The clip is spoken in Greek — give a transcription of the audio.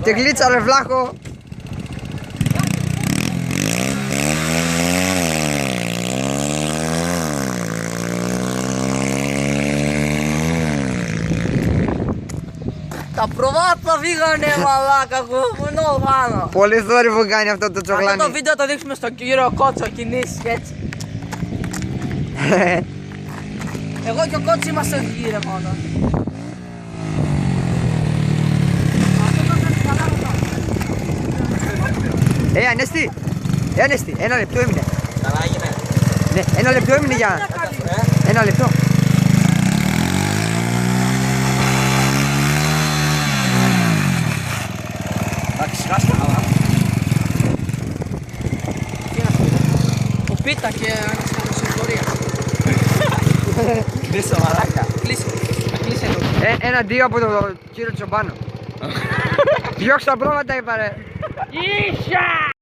Τη γλίτσα ρε βλάχο. Τα προβάτσα φύγανε μαλάκα, κουνό πάνω. Πολύ θόρυβο κάνει αυτό το τσογλάνι. Αυτό το βίντεο το δείξουμε στον κύριο Κότσο, κινήσεις και έτσι. Εγώ και ο Κότσο είμαστε εκεί ρε μόνο. Ανέστη, Ανέστη, ένα λεπτό έμεινε. Καλά έγινε. Ναι, ένα λεπτό έμεινε για... Ένα λεπτό. Εντάξει, χάστα καλά. Ο Πίτα και ένας άλλος στην πορεία. Κλείσε μαλάκα. Κλείσε εδώ. Ένα-δύο από τον κύριο Τσομπάνο. Διώξε τα πρόβατα είπα ρε. Ίσια!